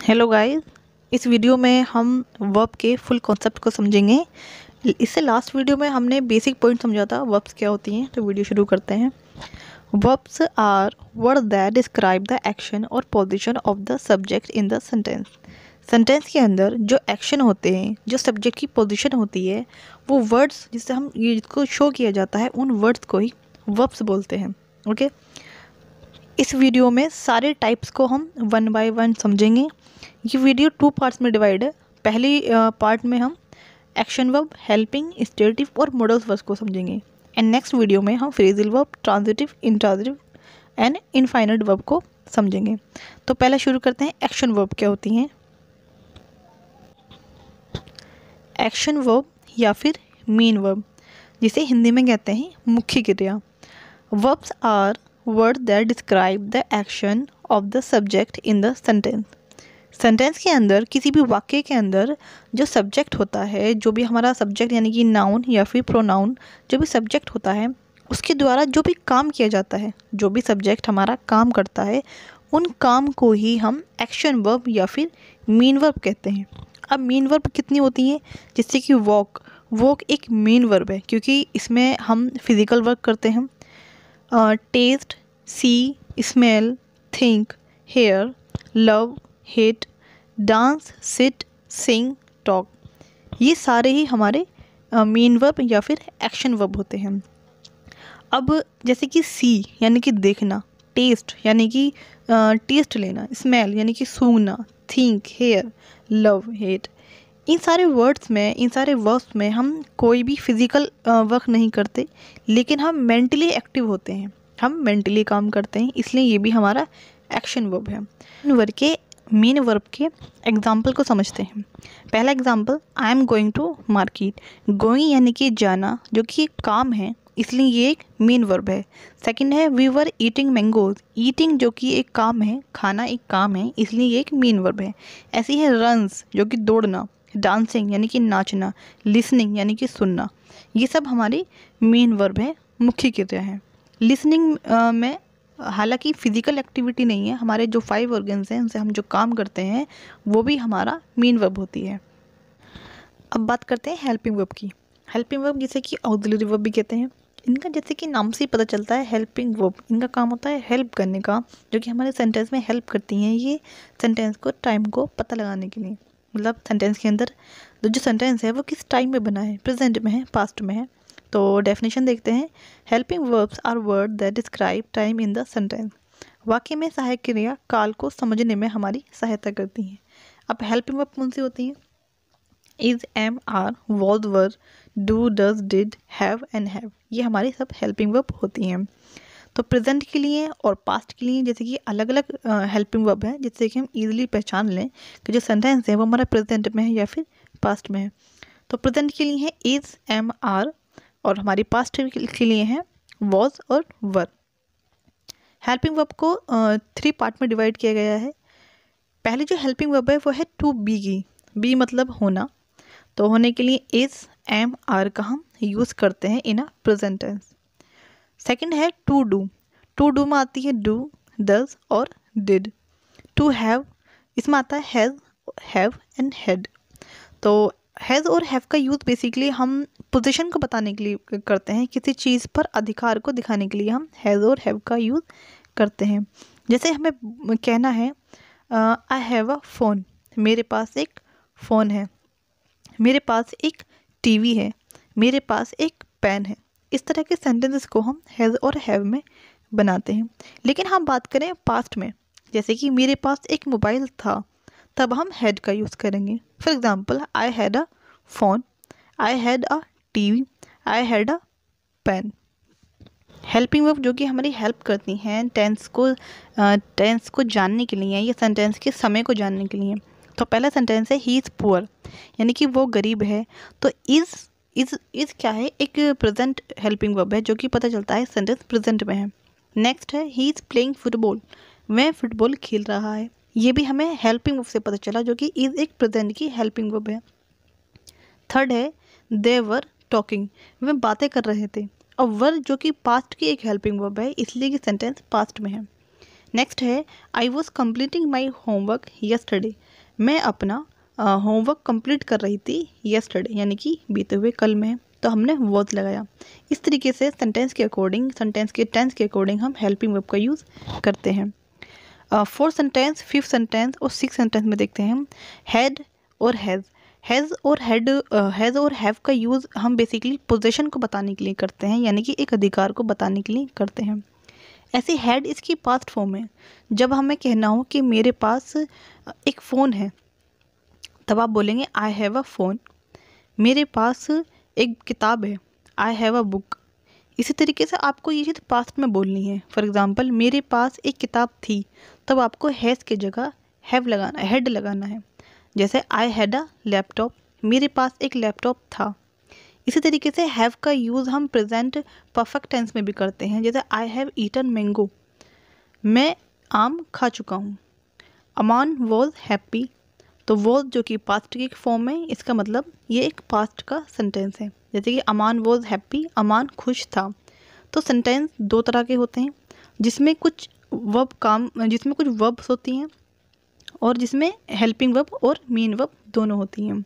Hello guys, इस video में हम वर्ब के फुल कॉन्सेप्ट को समझेंगे। इससे लास्ट वीडियो में हमने बेसिक पॉइंट समझा था वर्ब्स क्या होती हैं। तो वीडियो शुरू करते हैं। Verbs are word that describe the action और position of the subject in the sentence. Sentence के अंदर जो एक्शन होते हैं, जो सब्जेक्ट की पोजीशन होती है, वो वर्ड्स जिससे हम ये जिसको शो किया जाता है, उन वर्ड्स को ही वर्ब्स बोलते हैं। ओके, इस वीडियो में सारे टाइप्स को हम वन बाय वन समझेंगे। ये वीडियो 2 पार्ट्स में डिवाइड है। पहली पार्ट में हम एक्शन वर्ब, हेल्पिंग, स्टेटिव और मॉडल्स वर्ब्स को समझेंगे। एंड नेक्स्ट वीडियो में हम phrasal verb, transitive, intransitive and infinite verb को समझेंगे। तो पहले शुरू करते हैं, एक्शन वर्ब क्या होती हैं। एक्शन वर्ब या फिर मेन वर्ब, जिसे हिंदी में कहते हैं मुख्य क्रिया। Verbs are word that describe the action of the subject in the sentence. Sentence के अंदर, किसी भी वाक्य के अंदर जो सब्जेक्ट होता है, जो भी हमारा सब्जेक्ट यानी कि नाउन या फिर प्रोनाउन, जो भी सब्जेक्ट होता है, उसके द्वारा जो भी काम किया जाता है, जो भी सब्जेक्ट हमारा काम करता है, उन काम को ही हम एक्शन वर्ब या फिर मेन वर्ब कहते हैं। अब मेन वर्ब कितनी होती हैं? जैसे कि वॉक, वॉक एक मेन वर्ब है क्योंकि इसमें हम फिजिकल वर्क करते हैं। Taste, see, smell, think, hear, love, hate, dance, sit, sing, talk, ये सारे ही हमारे मेन वर्ब या फिर एक्शन वर्ब होते हैं। अब जैसे कि सी यानी कि देखना, टेस्ट यानी कि टेस्ट लेना, स्मेल यानी कि सूंघना, थिंक, हेयर, लव, हेट, इन सारे वर्ड्स में, इन सारे वर्ब्स में हम कोई भी फिजिकल वर्क नहीं करते, लेकिन हम मेंटली एक्टिव होते हैं, हम मेंटली काम करते हैं, इसलिए ये भी हमारा एक्शन वर्ब है। मेन वर्ब के एग्जाम्पल को समझते हैं। पहला example, I am going to market. Going यानी कि जाना, जो कि एक काम है, इसलिए ये एक मेन वर्ब है। सेकंड है, we were eating mangoes. Eating जो कि एक काम है, खाना एक काम है, इसलिए ये एक मेन वर्ब है। ऐसी है रन्स, जो कि दौड़ना, डांसिंग यानी कि नाचना, लिसनिंग यानी कि सुनना, ये सब हमारी मेन वर्ब है, मुख्य क्रिया है। लिसनिंग में हालांकि फिजिकल एक्टिविटी नहीं है, हमारे जो 5 ऑर्गन्स हैं उनसे हम जो काम करते हैं वो भी हमारा मेन वर्ब होती है। अब बात करते हैं हेल्पिंग वर्ब की। हेल्पिंग वर्ब जिसे कि ऑक्सिलरी वर्ब भी कहते हैं। इनका जैसे कि नाम से ही पता चलता है, हेल्पिंग वर्ब, इनका काम होता है हेल्प करने का, जो कि हमारे सेंटेंस में हेल्प करती हैं। ये सेंटेंस को, टाइम को पता लगाने के लिए, मतलब सेंटेंस के अंदर जो सेंटेंस है वो किस टाइम में बना है, प्रेजेंट में है, पास्ट में है। तो डेफिनेशन देखते हैं। Helping verbs are word that describe time in the sentence. वाक्य में सहायक क्रिया काल को समझने में हमारी सहायता करती हैं। अब हेल्पिंग वर्ब कौन सी होती हैं? Is, am, are, was, were, do, does, did, have and have, ये हमारी सब हेल्पिंग वर्ब होती हैं। तो प्रेजेंट के लिए और पास्ट के लिए जैसे कि अलग अलग हेल्पिंग वर्ब है, जिससे कि हम इजीली पहचान लें कि जो सेंटेंस है वो हमारा प्रेजेंट में है या फिर पास्ट में है। तो प्रेजेंट के लिए है इज, एम, आर, और हमारी पास्ट के लिए है वॉज और वर। हेल्पिंग वर्ब को 3 पार्ट में डिवाइड किया गया है। पहले जो हेल्पिंग वर्ब है वो है टू बी की। बी मतलब होना, तो होने के लिए इज, एम, आर का हम यूज़ करते हैं इन अ प्रेजेंट टेंस। सेकंड है टू डू। टू डू में आती है डू, डज और डिड। टू हैव, इसमें आता है हैज़, हैव एंड हैड। तो हैज़ और हैव का यूज़ बेसिकली हम पोजीशन को बताने के लिए करते हैं, किसी चीज़ पर अधिकार को दिखाने के लिए हम हैज़ और हैव का यूज़ करते हैं। जैसे हमें कहना है आई हैव अ फ़ोन, मेरे पास एक फ़ोन है, मेरे पास एक टीवी है, मेरे पास एक पेन है। इस तरह के सेंटेंसेस को हम हैज़ और हैव में बनाते हैं। लेकिन हम बात करें पास्ट में, जैसे कि मेरे पास एक मोबाइल था, तब हम हैड का यूज़ करेंगे। For example, I had a phone, I had a TV, I had a pen. Helping verb जो कि हमारी हेल्प करती हैं टेंस को जानने के लिए, या सेंटेंस के समय को जानने के लिए। तो पहला सेंटेंस है ही इज़ पुअर, यानी कि वो गरीब है। तो इज़ क्या है? एक प्रेजेंट हेल्पिंग वर्ब है, जो कि पता चलता है सेंटेंस प्रेजेंट में है। नेक्स्ट है ही इज़ प्लेइंग फुटबॉल, वह फुटबॉल खेल रहा है। ये भी हमें हेल्पिंग वर्ब से पता चला, जो कि इज़ एक प्रेजेंट की हेल्पिंग वर्ब है। थर्ड है दे वर टॉकिंग, वे बातें कर रहे थे। और वर जो कि पास्ट की एक हेल्पिंग वर्ब है, इसलिए कि सेंटेंस पास्ट में है। नेक्स्ट है I was completing my homework yesterday, मैं अपना होमवर्क कंप्लीट कर रही थी येस्टरडे, यानी कि बीते हुए कल में, तो हमने वॉज लगाया। इस तरीके से सेंटेंस के अकॉर्डिंग, सेंटेंस के टेंस के अकॉर्डिंग हम हेल्पिंग वर्ब का यूज़ करते हैं। फोर्थ सेंटेंस, फिफ्थ सेंटेंस और सिक्स सेंटेंस में देखते हैं हम हैड और हैज़। हैज़ और हैव का यूज़ हम बेसिकली पोजीशन को बताने के लिए करते हैं, यानी कि एक अधिकार को बताने के लिए करते हैं। ऐसे हैड इसकी पास्ट फॉर्म है। जब हमें कहना हो कि मेरे पास एक फ़ोन है, तब आप बोलेंगे आई हैव अ फ़ोन। मेरे पास एक किताब है, आई हैव अ बुक। इसी तरीके से आपको ये चीज़ पास्ट में बोलनी है। फॉर एग्ज़ाम्पल, मेरे पास एक किताब थी, तब आपको हैज़ की जगह हैव लगाना, हैड लगाना है। जैसे आई हैड अ लैपटॉप, मेरे पास एक लैपटॉप था। इसी तरीके से हैव का यूज़ हम प्रेजेंट परफेक्ट टेंस में भी करते हैं। जैसे आई हैव ईटन मैंगो, मैं आम खा चुका हूँ। अमान वॉज हैप्पी, तो वॉज जो कि पास्ट की फॉर्म है, इसका मतलब ये एक पास्ट का सेंटेंस है। जैसे कि अमान वॉज हैप्पी, अमान खुश था। तो सेंटेंस दो तरह के होते हैं, जिसमें कुछ वर्ब्स होती हैं और जिसमें हेल्पिंग वर्ब और मीन वर्ब दोनों होती हैं।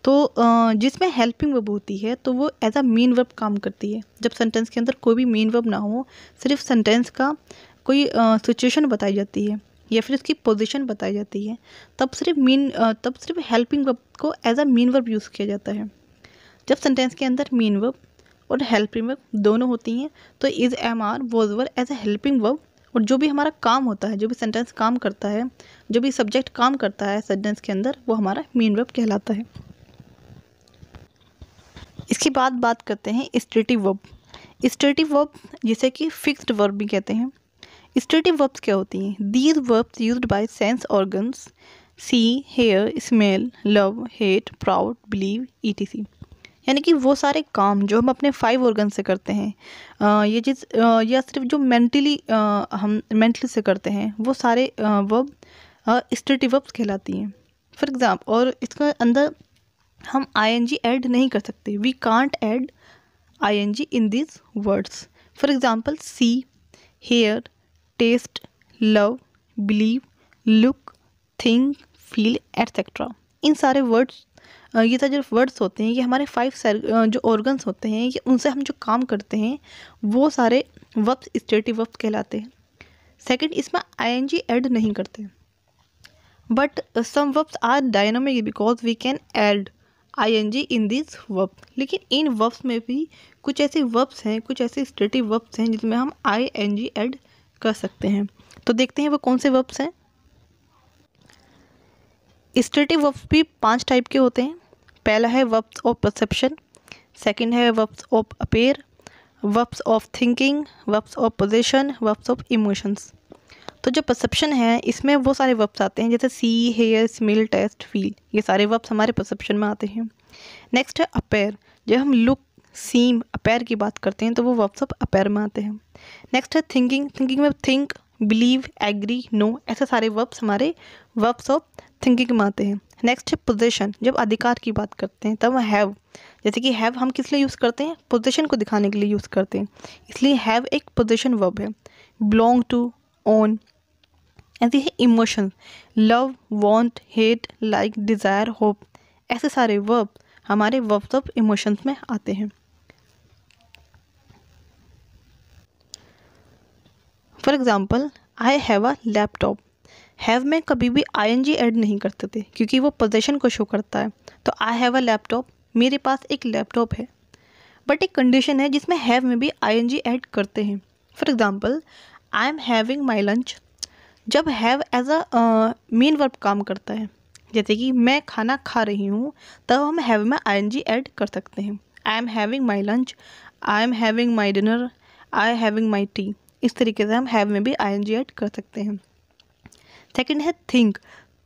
तो जिसमें हेल्पिंग वर्ब होती है तो वो एज अ मीन वर्ब काम करती है। जब सेंटेंस के अंदर कोई भी मीन वर्ब ना हो, सिर्फ सेंटेंस का कोई सिचुएशन बताई जाती है या फिर उसकी पोजीशन बताई जाती है, तब सिर्फ हेल्पिंग वर्ब को as a main verb use किया जाता है। जब सेंटेंस के अंदर मीन वर्ब और हेल्पिंग वर्ब दोनों होती हैं तो is, am, are, was, were as a helping verb, और जो भी हमारा काम होता है, जो भी सेंटेंस काम करता है, जो भी सब्जेक्ट काम करता है सेंटेंस के अंदर, वो हमारा मीन वर्ब कहलाता है। इसके बाद बात करते हैं स्टेटिव वर्ब। स्टेटिव वर्ब जिसे कि फिक्स्ड वर्ब भी कहते हैं। स्टेटिव वर्ब्स क्या होती हैं? These verbs used by sense organs see, hear, smell, love, hate, proud, believe, etc. यानी कि वो सारे काम जो हम अपने 5 ऑर्गन से करते हैं, या सिर्फ जो हम मेंटली से करते हैं, वो सारे वर्ब स्टेटिव वर्ब्स कहलाती हैं। फॉर एग्जाम्पल, और इसके अंदर हम ing ऐड नहीं कर सकते। We can't add ing in this words. For example, see, hear, taste, love, believe, look, think, feel, etcetera. इन सारे वर्ड्स, ये सारे जो वर्ड्स होते हैं, ये हमारे 5 जो ऑर्गन्स होते हैं, ये उनसे हम जो काम करते हैं, वो सारे वर्ब्स स्टेटिव वर्ब्स कहलाते हैं। सेकंड, इसमें ing ऐड नहीं करते। But some verbs are dynamic because we can add ing in this verb. लेकिन इन वर्ब्स में भी कुछ ऐसे वर्ब्स हैं, कुछ ऐसे स्टेटिव वर्ब्स हैं जिसमें हम ing ऐड कर सकते हैं। तो देखते हैं वो कौन से वर्ब्स हैं। स्टेटिव वर्ब्स भी 5 टाइप के होते हैं। पहला है वर्ब्स ऑफ परसेप्शन, सेकंड है verbs of appear, verbs of thinking, verbs of possession, verbs of emotions. तो जो परसेप्शन है, इसमें वो सारे वर्ब्स आते हैं, जैसे सी, हेयर, स्मेल, टेस्ट, फील, ये सारे वर्ब्स हमारे परसेप्शन में आते हैं। नेक्स्ट है अपेयर। जब हम लुक, सीम, अपेयर की बात करते हैं तो वो वर्ब्स ऑफ अपेयर में आते हैं। नेक्स्ट है थिंकिंग। थिंकिंग में थिंक, बिलीव, एग्री, नो, ऐसे सारे वर्ब्स हमारे वर्ब्स ऑफ थिंकिंग में आते हैं। नेक्स्ट है पोजेशन। जब अधिकार की बात करते हैं तब हैव, जैसे कि हैव हम किस लिए यूज़ करते हैं? पोजेशन को दिखाने के लिए यूज़ करते हैं, इसलिए हैव एक पोजेशन वर्ब है। Belong to, own. ऐसे है emotion, love, want, hate, like, desire, hope, ऐसे सारे वर्ब हमारे वर्ब्स ऑफ इमोशंस में आते हैं। For example, I have a laptop. Have में कभी भी ing ऐड नहीं करते थे क्योंकि वो पोजेशन को शो करता है। तो आई हैव अ लैपटॉप, मेरे पास एक लैपटॉप है। बट एक कंडीशन है जिसमें हैव में भी ing ऐड करते हैं। For example, I am having my lunch. जब have as a main verb काम करता है, जैसे कि मैं खाना खा रही हूँ, तब हम हैव में ing ऐड कर सकते हैं। आई am having my lunch, I am having my dinner, I having my T. इस तरीके से हम हैव में भी ing ऐड कर सकते हैं। सेकंड है थिंक।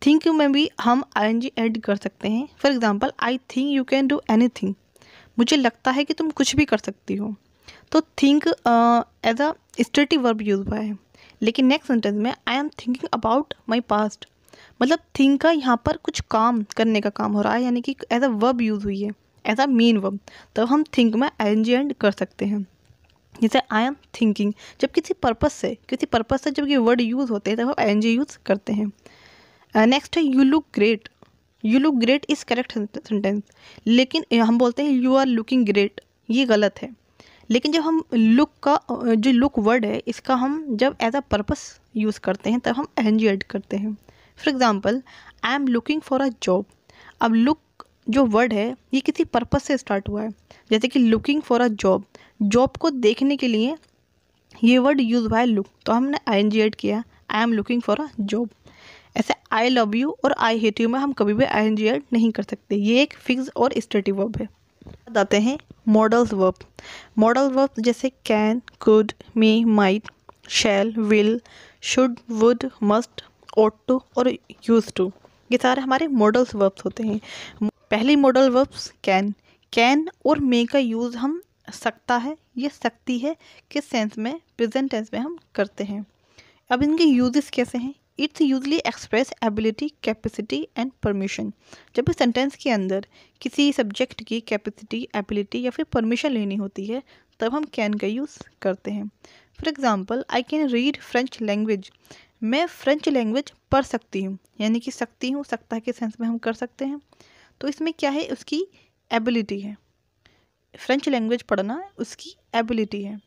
थिंक में भी हम ing ऐड कर सकते हैं। For example, I think you can do anything. मुझे लगता है कि तुम कुछ भी कर सकती हो। तो think as a stative verb use हुआ है। लेकिन नेक्स्ट सेंटेंस में I am thinking about my past, मतलब थिंक का यहाँ पर कुछ काम करने का काम हो रहा है, यानी कि एज अ वर्ब यूज़ हुई है, एज अ मेन वर्ब। तो हम थिंक में ing ऐड कर सकते हैं। जैसे आई एम थिंकिंग, जब किसी पर्पस से जब ये वर्ड यूज़ होते हैं तब हम ing यूज़ करते हैं। नेक्स्ट है you look great. You look great is correct sentence, लेकिन हम बोलते हैं यू आर लुकिंग ग्रेट, ये गलत है। लेकिन जब हम लुक का जो लुक वर्ड है इसका हम जब एज अ पर्पस यूज़ करते हैं तब हम एनजी ऐड करते हैं। For example I am looking for a job. अब लुक जो वर्ड है ये किसी पर्पस से स्टार्ट हुआ है, जैसे कि looking for a job, job को देखने के लिए ये वर्ड यूज हुआ है लुक, तो हमने आई ऐड किया, I am looking for a job. ऐसे आई लव यू और आई हेट यू में हम कभी भी आई ऐड नहीं कर सकते, ये एक फिक्स और स्टेटिव वर्ब है। अब आते हैं मॉडल्स वर्ब। मॉडल वर्ब जैसे can, could, may, might, shall, will, should, would, must, ought to और यूज टू, ये सारे हमारे मॉडल्स वर्ब्स होते हैं। पहली मॉडल वर्ब्स कैन और मे का यूज़ हम सकता है, ये सकती है किस सेंस में, प्रेजेंट टेंस में हम करते हैं। अब इनके यूजेस कैसे हैं? It's usually express ability, capacity and permission. जब इस सेंटेंस के अंदर किसी सब्जेक्ट की कैपेसिटी, एबिलिटी या फिर परमिशन लेनी होती है तब हम कैन का यूज़ करते हैं। For example I can read French language. मैं फ्रेंच लैंग्वेज पढ़ सकती हूँ, यानी कि सकती हूँ, सकता है के सेंस में हम कर सकते हैं। तो इसमें क्या है, उसकी एबिलिटी है, फ्रेंच लैंग्वेज पढ़ना उसकी एबिलिटी है।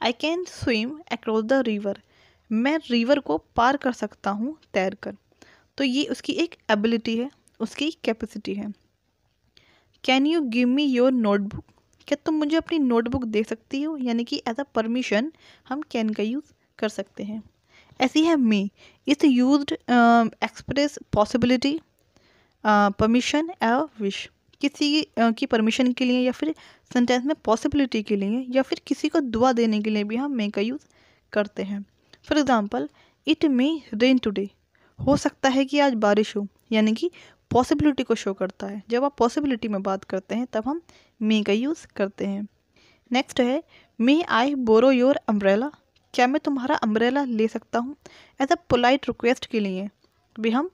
I can swim across the river. मैं रिवर को पार कर सकता हूँ तैर कर, तो ये उसकी एक एबिलिटी है, उसकी कैपेसिटी है। Can you give me your notebook. क्या तुम मुझे अपनी नोटबुक दे सकती हो, यानी कि एज अ परमिशन हम कैन का यूज़ कर सकते हैं। ऐसी है may, it's used express possibility, permission या विश। किसी की परमिशन के लिए या फिर सेंटेंस में पॉसिबिलिटी के लिए या फिर किसी को दुआ देने के लिए भी हम मे का यूज़ करते हैं। For example it may rain today, हो सकता है कि आज बारिश हो, यानी कि पॉसिबिलिटी को शो करता है। जब आप पॉसिबिलिटी में बात करते हैं तब हम मे का यूज़ करते हैं। नेक्स्ट है मे आई बोरो योर अम्ब्रेला। क्या मैं तुम्हारा अम्ब्रेला ले सकता हूँ, एज अ पोलाइट रिक्वेस्ट के लिए भी हम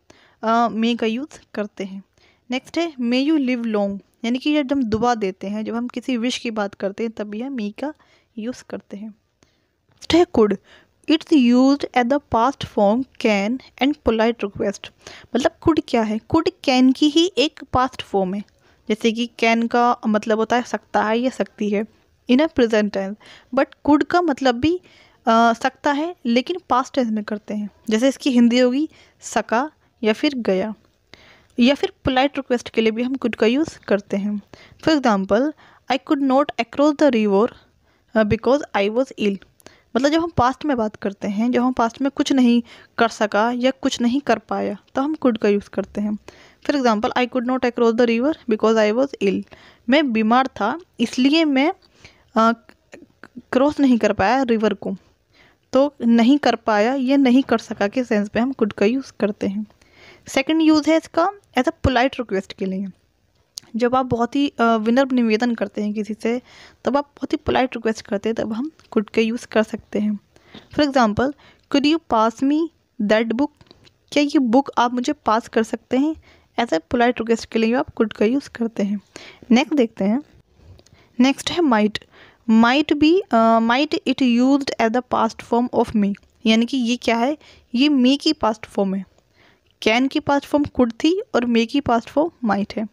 मे का यूज़ करते हैं। नेक्स्ट है मे यू लिव लॉन्ग, यानी कि जब हम दुआ देते हैं, जब हम किसी विश की बात करते हैं तब भी हम मे का यूज़ करते हैं। नेक्स्ट है could, it's used at the past form can and polite request. मतलब कुड क्या है, कुड कैन की ही एक पास्ट फॉर्म है। जैसे कि कैन का मतलब होता है सकता है या सकती है in a present tense, but could का मतलब भी सकता है लेकिन पास्ट टेंस में करते हैं। जैसे इसकी हिंदी होगी सका या फिर गया, या फिर पोलाइट रिक्वेस्ट के लिए भी हम कुड का यूज़ करते हैं। For example I could not across the river because I was ill. मतलब जब हम पास्ट में बात करते हैं, जब हम पास्ट में कुछ नहीं कर सका या कुछ नहीं कर पाया तो हम कुड का यूज़ करते हैं। For example I could not across the river because I was ill. मैं बीमार था इसलिए मैं क्रॉस नहीं कर पाया रिवर को, तो नहीं कर पाया या नहीं कर सका के सेंस पे हम कुड का यूज़ करते हैं। सेकंड यूज़ है इसका एज अ पोलाइट रिक्वेस्ट के लिए। जब आप बहुत ही विनम्र निवेदन करते हैं किसी से, तब आप बहुत ही पोलाइट रिक्वेस्ट करते हैं, तब हम कुड का यूज़ कर सकते हैं। For example could you pass me that book. क्या ये बुक आप मुझे पास कर सकते हैं, एज अ पोलाइट रिक्वेस्ट के लिए आप कुड का यूज़ करते हैं। नेक्स्ट देखते हैं, नेक्स्ट है might. Might it used as the past form of may, यानी कि ये क्या है, ये मी की पास्ट फॉर्म है। कैन की पास्ट फॉर्म कुड थी और मे की पास्ट फॉर्म माइट है।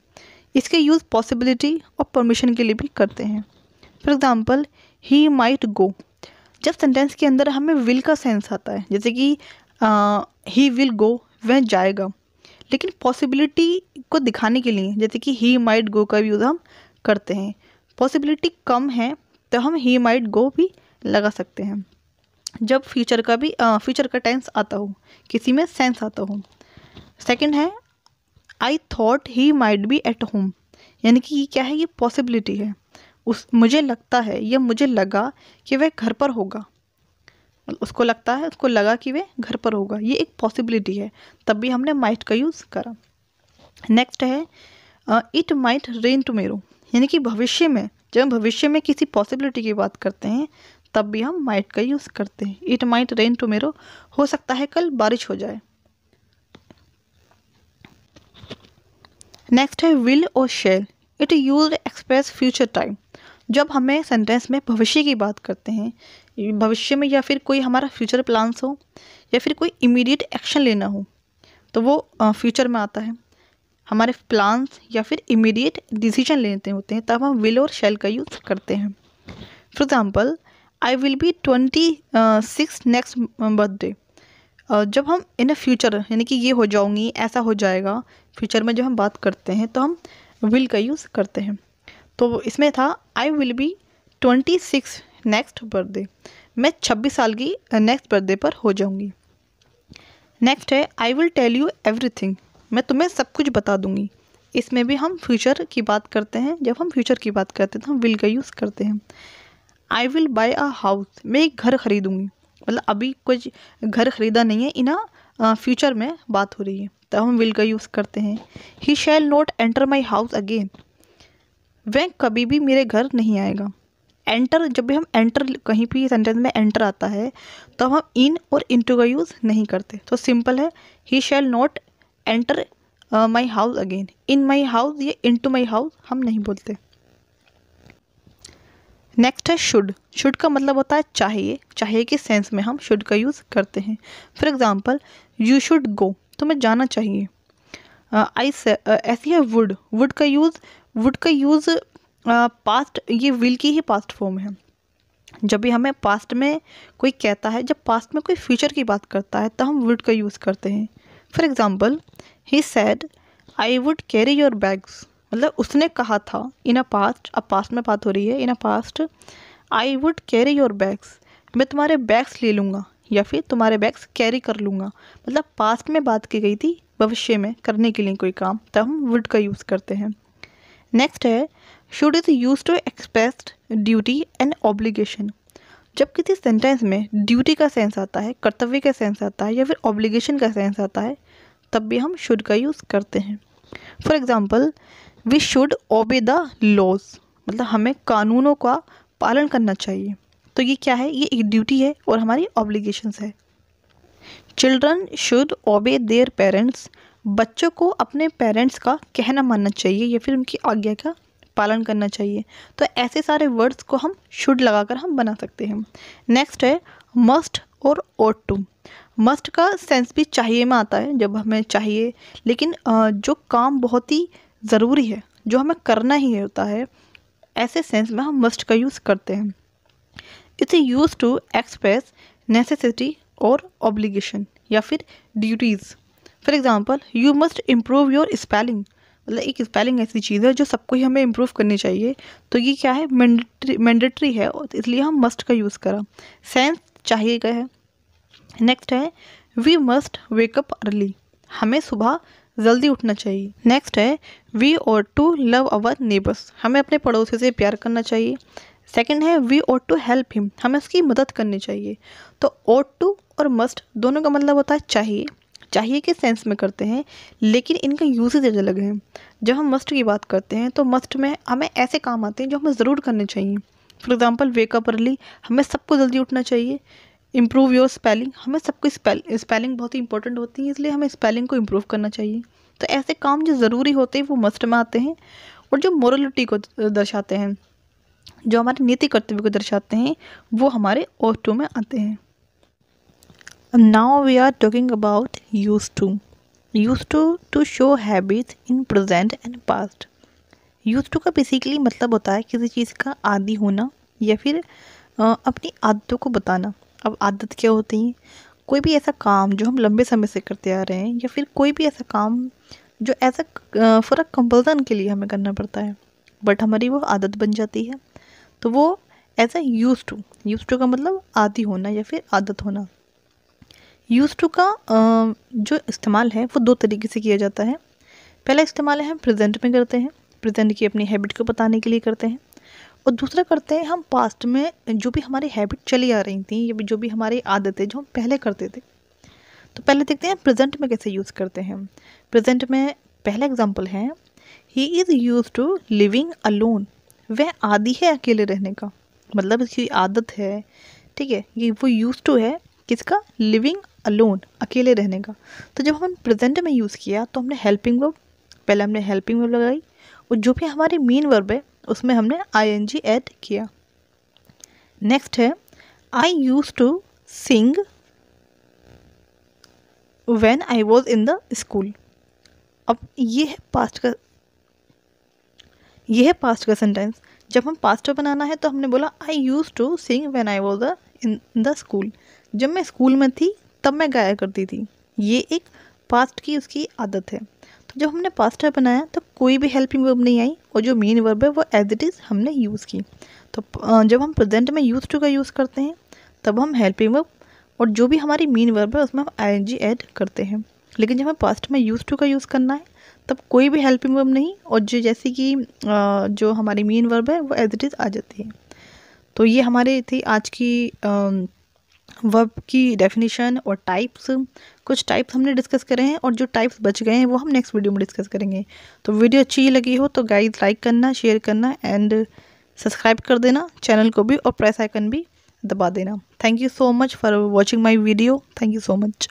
इसके यूज़ पॉसिबिलिटी और परमिशन के लिए भी करते हैं। For example he might go. जब सेंटेंस के अंदर हमें विल का सेंस आता है, जैसे कि ही विल गो, वह जाएगा, लेकिन पॉसिबिलिटी को दिखाने के लिए जैसे कि ही माइट गो का यूज़ हम करते हैं। पॉसिबिलिटी कम है तो हम ही माइट गो भी लगा सकते हैं। जब फ्यूचर का टेंस आता हो, किसी में सेंस आता हो। सेकंड है I thought he might be at home, यानी कि ये क्या है, ये पॉसिबिलिटी है। मुझे लगता है या मुझे लगा कि वह घर पर होगा, उसको लगता है, उसको लगा कि वह घर पर होगा, ये एक पॉसिबिलिटी है, तब भी हमने माइट का यूज़ करा। नेक्स्ट है इट माइट रेन टुमेरो, यानी कि भविष्य में, जब हम भविष्य में किसी पॉसिबिलिटी की बात करते हैं तब भी हम माइट का यूज़ करते हैं। इट माइट रेन टुमेरो, हो सकता है कल बारिश हो जाए। नेक्स्ट है विल और shall. It used express future time. जब हमें सेंटेंस में भविष्य की बात करते हैं, भविष्य में या फिर कोई हमारा फ्यूचर प्लान्स हो या फिर कोई इमीडिएट एक्शन लेना हो, तो वो फ्यूचर में आता है। हमारे प्लान्स या फिर इमीडिएट डिसीजन लेते होते हैं, तब हम विल और शैल का यूज़ करते हैं। For example, I will be 26 next birthday. जब हम इन अ फ्यूचर यानी कि ये हो जाऊंगी, ऐसा हो जाएगा, फ्यूचर में जब हम बात करते हैं तो हम विल का यूज़ करते हैं। तो इसमें था I will be 26 next birthday, मैं 26 साल की नेक्स्ट बर्थडे पर हो जाऊंगी। नेक्स्ट है I will tell you everything, मैं तुम्हें सब कुछ बता दूंगी। इसमें भी हम फ्यूचर की बात करते हैं। जब हम फ्यूचर की बात करते हैं तो हम विल का यूज़ करते हैं। I will buy a house, मैं एक घर खरीदूंगी, मतलब अभी कुछ घर खरीदा नहीं है, इन फ्यूचर में बात हो रही है, तब हम विल का यूज़ करते हैं। He shall not enter my house again, वह कभी भी मेरे घर नहीं आएगा। एंटर, जब भी हम एंटर कहीं भी सेंटेंस में एंटर आता है तो हम इन और इनटू का यूज़ नहीं करते। तो सिंपल है, he shall not enter my house again. In my house या इनटू माई हाउस हम नहीं बोलते। नेक्स्ट है शुड। शुड का मतलब होता है चाहिए। चाहिए के सेंस में हम शुड का यूज़ करते हैं। For example, you should go, तुम्हें जाना चाहिए। ऐसी है वुड। वुड का यूज़ पास्ट, ये विल की ही पास्ट फॉर्म है। जब भी हमें पास्ट में कोई कहता है, जब पास्ट में कोई फ्यूचर की बात करता है तो हम वुड का यूज़ करते हैं। For example, he sad I would carry your bags, मतलब उसने कहा था इन अ पास्ट, अब पास्ट में बात हो रही है, in a past I would carry your bags, मैं तुम्हारे बैग्स ले लूँगा या फिर तुम्हारे बैग्स कैरी कर लूँगा। मतलब पास्ट में बात की गई थी, भविष्य में करने के लिए कोई काम, तब हम वुड का यूज़ करते हैं। नेक्स्ट है should is use to express duty and obligation. जब किसी सेंटेंस में ड्यूटी का सेंस आता है, कर्तव्य का सेंस आता है या फिर ऑब्लिगेशन का सेंस आता है, तब भी हम शुड का यूज़ करते हैं। For example, we should obey the laws, मतलब हमें कानूनों का पालन करना चाहिए। तो ये क्या है, ये एक ड्यूटी है और हमारी ऑब्लिगेशंस है। चिल्ड्रन शुड ओबे देयर पेरेंट्स, बच्चों को अपने पेरेंट्स का कहना मानना चाहिए या फिर उनकी आज्ञा का पालन करना चाहिए। तो ऐसे सारे वर्ड्स को हम शुड लगाकर हम बना सकते हैं। नेक्स्ट है मस्ट और ought टू। मस्ट का सेंस भी चाहिए में आता है, जब हमें चाहिए, लेकिन जो काम बहुत ही ज़रूरी है, जो हमें करना ही होता है, ऐसे सेंस में हम मस्ट का यूज़ करते हैं। It's use to express necessity और ऑब्लिगेशन या फिर duties. For example, you must improve your spelling, मतलब एक स्पेलिंग ऐसी चीज़ है जो सबको ही हमें इम्प्रूव करनी चाहिए। तो ये क्या है, मैंडेटरी है, इसलिए हम मस्ट का यूज़ करा। सेंस चाहिए का है। नेक्स्ट है वी मस्ट वेकअप अर्ली, हमें सुबह जल्दी उठना चाहिए। नेक्स्ट है we ought to love our neighbours, हमें अपने पड़ोसी से प्यार करना चाहिए। सेकंड है we ought to help him, हमें उसकी मदद करनी चाहिए। तो ought टू और मस्ट दोनों का मतलब होता है चाहिए। चाहिए के सेंस में करते हैं, लेकिन इनका यूजेज अलग है। जब हम मस्ट की बात करते हैं तो मस्ट में हमें ऐसे काम आते हैं जो हमें ज़रूर करने चाहिए। फॉर एग्जाम्पल, वेकअप अर्ली, हमें सबको जल्दी उठना चाहिए। इम्प्रूव योर स्पेलिंग, हमें सबको स्पेलिंग बहुत ही इंपॉर्टेंट होती है, इसलिए हमें स्पेलिंग को इम्प्रूव करना चाहिए। तो ऐसे काम जो ज़रूरी होते हैं वो मस्ट में आते हैं, और जो मोरलिटी को दर्शाते हैं, जो हमारे नीति कर्तव्य को दर्शाते हैं, वो हमारे ought टू में आते हैं। Now we are talking about use to. Use to show habits in present and past. Use to का बेसिकली मतलब होता है किसी चीज़ का आदी होना या फिर अपनी आदतों को बताना। अब आदत क्या होती है, कोई भी ऐसा काम जो हम लंबे समय से करते आ रहे हैं, या फिर कोई भी ऐसा काम जो ऐसा फॉर अ कंपल्सन के लिए हमें करना पड़ता है, बट हमारी वो आदत बन जाती है, तो वो as a use to. Use to का मतलब आदी होना या फिर आदत होना। यूज टू का जो इस्तेमाल है वो दो तरीके से किया जाता है। पहला इस्तेमाल है हम प्रेजेंट में करते हैं, प्रेजेंट की अपनी हैबिट को बताने के लिए करते हैं। और दूसरा करते हैं हम पास्ट में जो भी हमारी हैबिट चली आ रही थी, या जो भी हमारी आदतें जो हम पहले करते थे। तो पहले देखते हैं प्रेजेंट में कैसे यूज़ करते हैं। प्रेजेंट में पहला एग्जांपल है he is use to living alone, वह आदी है अकेले रहने का, मतलब इसकी आदत है, ठीक है। ये वो यूज टू है किसका, लिविंग अलोन, अकेले रहने का। तो जब हम प्रेजेंट में यूज़ किया तो हमने हेल्पिंग वर्ब, पहले हमने हेल्पिंग वर्ब लगाई, और जो भी हमारे मेन वर्ब है उसमें हमने ing ऐड किया। नेक्स्ट है I use to sing when I was in the school. अब ये है पास्ट का सेंटेंस। जब हम पास्ट में बनाना है तो हमने बोला I use to sing when I was in the school. जब मैं स्कूल में थी तब मैं गाया करती थी। ये एक पास्ट की उसकी आदत है। तो जब हमने पास्ट में बनाया तो कोई भी हेल्पिंग वर्ब नहीं आई और जो मेन वर्ब है वो एज इट इज़ हमने यूज़ की। तो जब हम प्रेजेंट में यूज टू का यूज़ करते हैं तब हम हेल्पिंग वर्ब और जो भी हमारी मेन वर्ब है उसमें हम आईएनजी ऐड करते हैं। लेकिन जब हमें पास्ट में यूज टू का यूज़ करना है तब कोई भी हेल्पिंग वर्ब नहीं और जो जैसे कि जो हमारी मेन वर्ब है वो एज इट इज़ आ जाती है। तो ये हमारे थी आज की वर्ब की डेफिनेशन और टाइप्स। कुछ टाइप्स हमने डिस्कस करे हैं और जो टाइप्स बच गए हैं वो हम नेक्स्ट वीडियो में डिस्कस करेंगे। तो वीडियो अच्छी लगी हो तो गाइस लाइक करना, शेयर करना एंड सब्सक्राइब कर देना चैनल को भी और प्रेस आइकन भी दबा देना। Thank you so much for watching my video. Thank you so much.